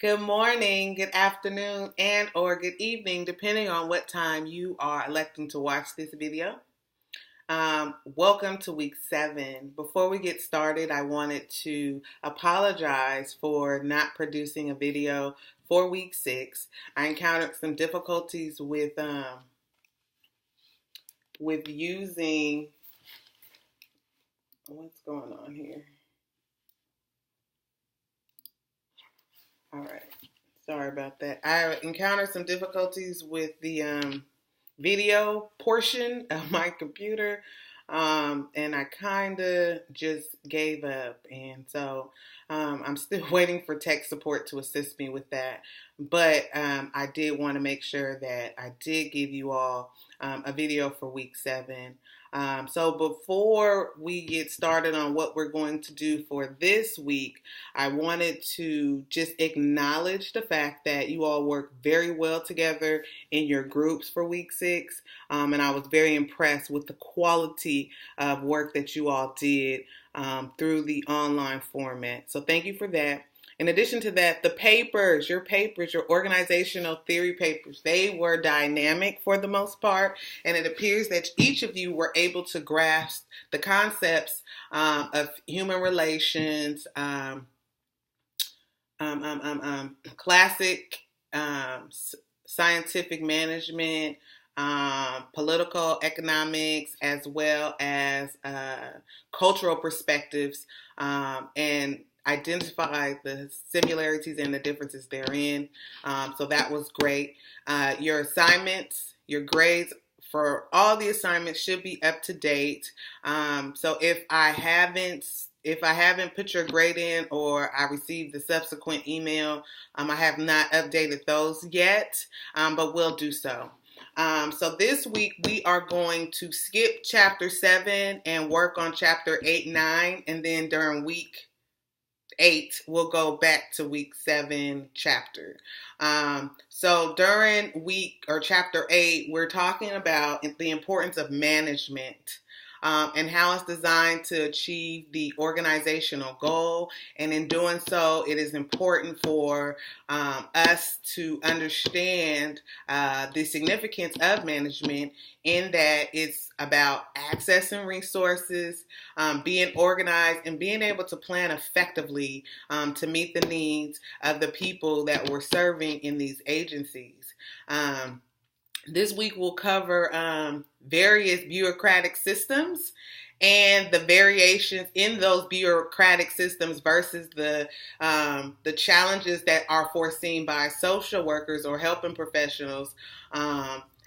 Good morning, good afternoon, and or good evening, depending on what time you are electing to watch this video. Welcome to week 7. Before we get started, I wanted to apologize for not producing a video for week 6. I encountered some difficulties with using what's going on here. All right. Sorry about that. I encountered some difficulties with the video portion of my computer, and I kind of just gave up. And so I'm still waiting for tech support to assist me with that. But I did want to make sure that I did give you all a video for week 7. So before we get started on what we're going to do for this week, I wanted to just acknowledge the fact that you all work very well together in your groups for week 6. And I was very impressed with the quality of work that you all did through the online format. So thank you for that. In addition to that, your organizational theory papers, they were dynamic for the most part, and it appears that each of you were able to grasp the concepts of human relations, classic scientific management, political economics, as well as cultural perspectives, and identify the similarities and the differences therein. So that was great. Your assignments, your grades for all the assignments should be up to date. So if I haven't put your grade in or I received the subsequent email, I have not updated those yet, but will do so. So this week we are going to skip chapter 7 and work on chapter 8, 9, and then during week 8 we'll go back to week 7 chapter. So during chapter 8, we're talking about the importance of management. And how it's designed to achieve the organizational goal. And in doing so, it is important for us to understand the significance of management in that it's about accessing resources, being organized, and being able to plan effectively to meet the needs of the people that we're serving in these agencies. This week we'll cover various bureaucratic systems and the variations in those bureaucratic systems versus the challenges that are foreseen by social workers or helping professionals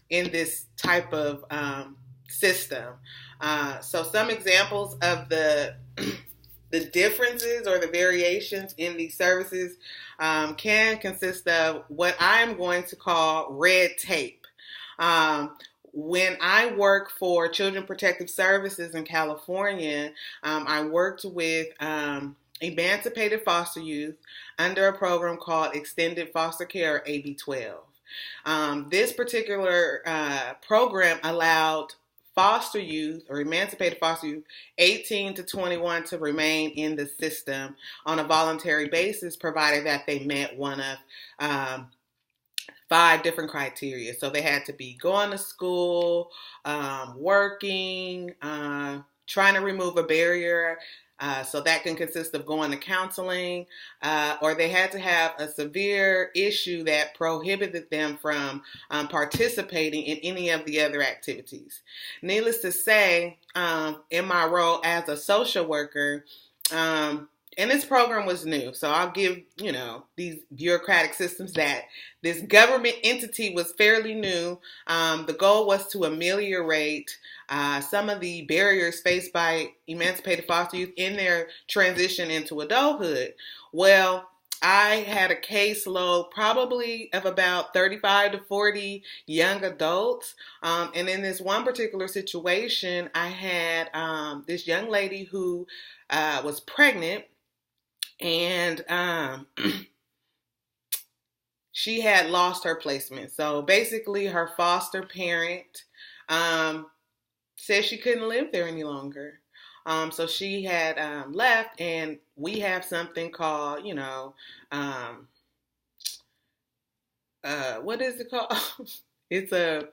in this type of system. So some examples of the differences or the variations in these services can consist of what I'm going to call red tape. When I work for Children Protective Services in California, I worked with emancipated foster youth under a program called Extended Foster Care, or AB 12. This particular program allowed foster youth or emancipated foster youth 18 to 21 to remain in the system on a voluntary basis, provided that they met one of 5 different criteria. So they had to be going to school, working, trying to remove a barrier. So that can consist of going to counseling, or they had to have a severe issue that prohibited them from participating in any of the other activities. Needless to say, in my role as a social worker, and this program was new, so I'll give, these bureaucratic systems that this government entity was fairly new. The goal was to ameliorate some of the barriers faced by emancipated foster youth in their transition into adulthood. Well, I had a caseload probably of about 35 to 40 young adults. And in this one particular situation, I had this young lady who was pregnant. And she had lost her placement. So basically her foster parent said she couldn't live there any longer. So she had left, and we have something called, what is it called? It's a,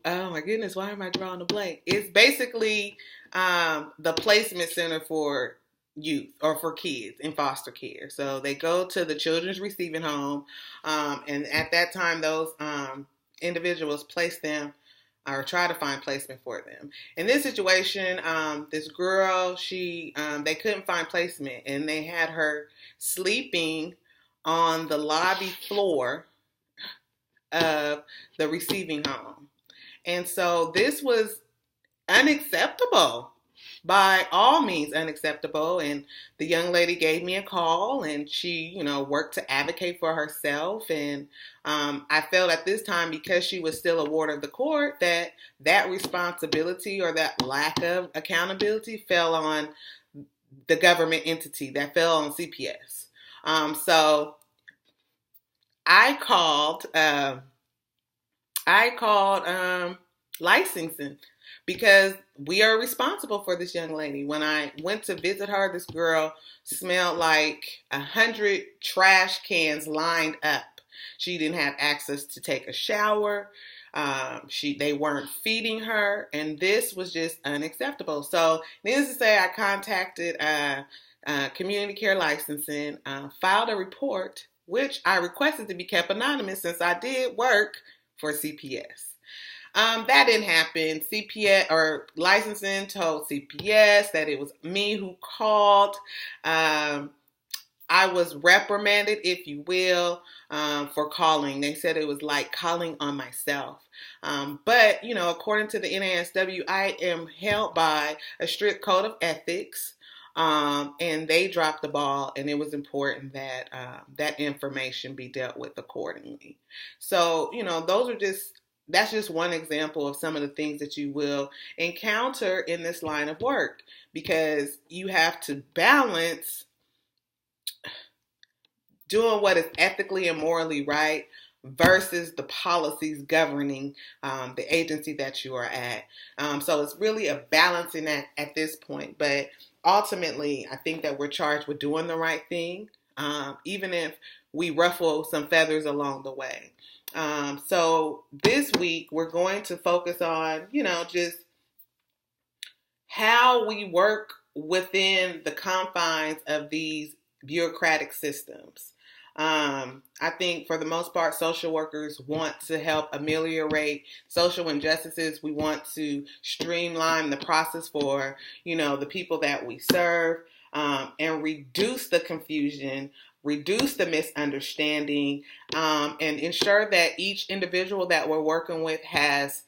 oh my goodness, why am I drawing a blank? It's basically the placement center for youth or for kids in foster care. So they go to the children's receiving home, and at that time, those individuals place them or try to find placement for them. In this situation, this girl, they couldn't find placement, and they had her sleeping on the lobby floor of the receiving home. And so this was unacceptable, by all means unacceptable. And the young lady gave me a call, and she, worked to advocate for herself. And I felt at this time, because she was still a ward of the court, that responsibility or that lack of accountability fell on the government entity, that fell on CPS. So I called licensing, because we are responsible for this young lady. When I went to visit her, this girl smelled like 100 trash cans lined up. She didn't have access to take a shower. They weren't feeding her, and this was just unacceptable. So, needless to say, I contacted community care licensing, filed a report, which I requested to be kept anonymous since I did work for CPS. That didn't happen. CPS or licensing told CPS that it was me who called. I was reprimanded, if you will, for calling. They said it was like calling on myself. But, according to the NASW, I am held by a strict code of ethics. And they dropped the ball, and it was important that that information be dealt with accordingly. So, that's just one example of some of the things that you will encounter in this line of work, because you have to balance doing what is ethically and morally right versus the policies governing the agency that you are at. So it's really a balancing act at this point. But ultimately, I think that we're charged with doing the right thing, even if we ruffle some feathers along the way. So this week, we're going to focus on, just how we work within the confines of these bureaucratic systems. I think for the most part, social workers want to help ameliorate social injustices. We want to streamline the process for, the people that we serve, and reduce the confusion, reduce the misunderstanding, and ensure that each individual that we're working with has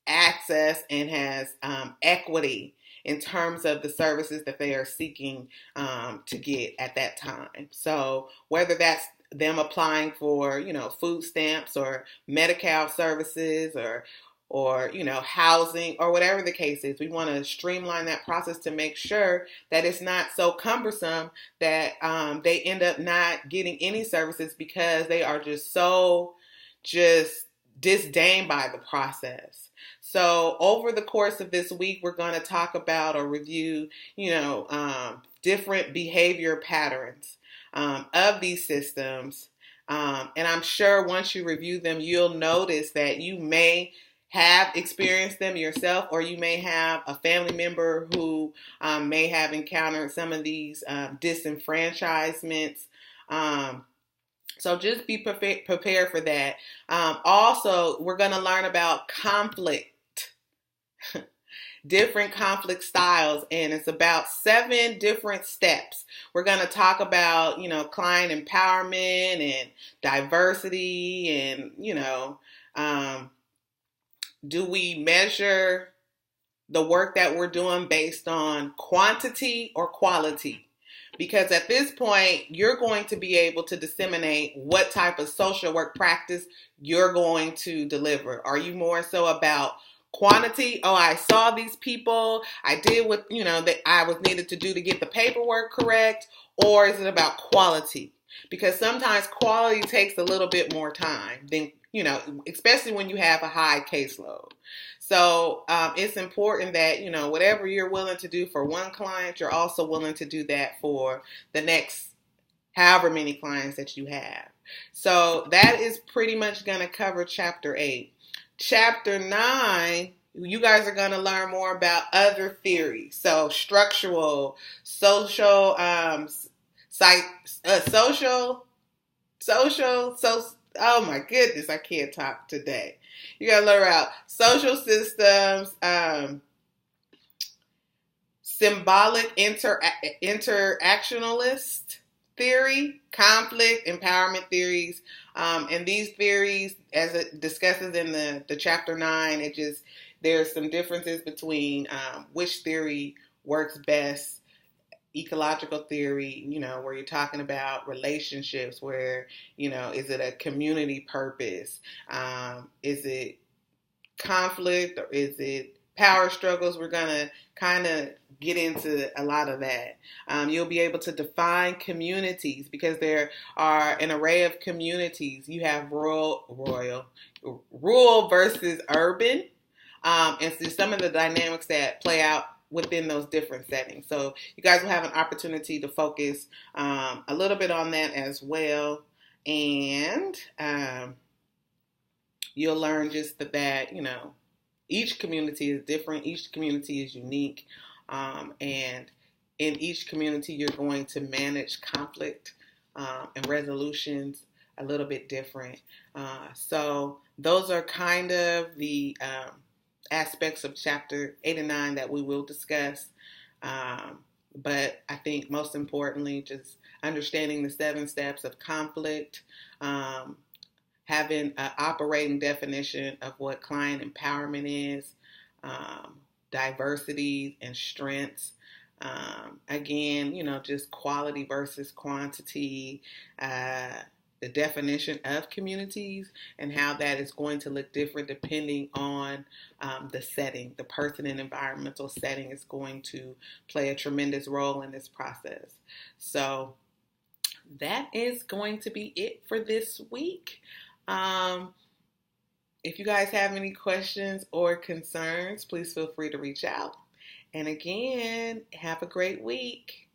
access and has equity in terms of the services that they are seeking to get at that time. So whether that's them applying for, food stamps or Medi-Cal services or housing or whatever the case is, we want to streamline that process to make sure that it's not so cumbersome that they end up not getting any services because they are just disdained by the process. So over the course of this week, we're going to talk about or review, different behavior patterns of these systems. And I'm sure once you review them, you'll notice that you may have experienced them yourself, or you may have a family member who may have encountered some of these disenfranchisements. So just be prepared for that. Also, we're going to learn about conflict, different conflict styles, and it's about 7 different steps. We're going to talk about, client empowerment and diversity and, do we measure the work that we're doing based on quantity or quality? Because at this point, you're going to be able to disseminate what type of social work practice you're going to deliver. Are you more so about quantity? Oh, I saw these people, I did what, that I was needed to do to get the paperwork correct? Or is it about quality? Because sometimes quality takes a little bit more time than, especially when you have a high caseload. So it's important that, whatever you're willing to do for one client, you're also willing to do that for the next however many clients that you have. So that is pretty much going to cover chapter 8. Chapter 9, you guys are going to learn more about other theories. So structural, social, psych, so, oh my goodness, I can't talk today. You got to learn about social systems, symbolic interactionalist theory, conflict, empowerment theories. And these theories, as it discusses in the chapter 9, there's some differences between which theory works best. Ecological theory, where you're talking about relationships, where, is it a community purpose? Is it conflict, or is it power struggles? We're going to kind of get into a lot of that. You'll be able to define communities, because there are an array of communities. You have rural versus urban, and so some of the dynamics that play out within those different settings. So you guys will have an opportunity to focus a little bit on that as well. And you'll learn just that, each community is different. Each community is unique. And in each community, you're going to manage conflict and resolutions a little bit different. So those are kind of the aspects of chapter 8 and 9 that we will discuss. But I think most importantly, just understanding the 7 steps of conflict, having an operating definition of what client empowerment is, diversity and strengths. Again, just quality versus quantity, the definition of communities, and how that is going to look different depending on the setting. The person and environmental setting is going to play a tremendous role in this process. So that is going to be it for this week. If you guys have any questions or concerns, please feel free to reach out. And again, have a great week.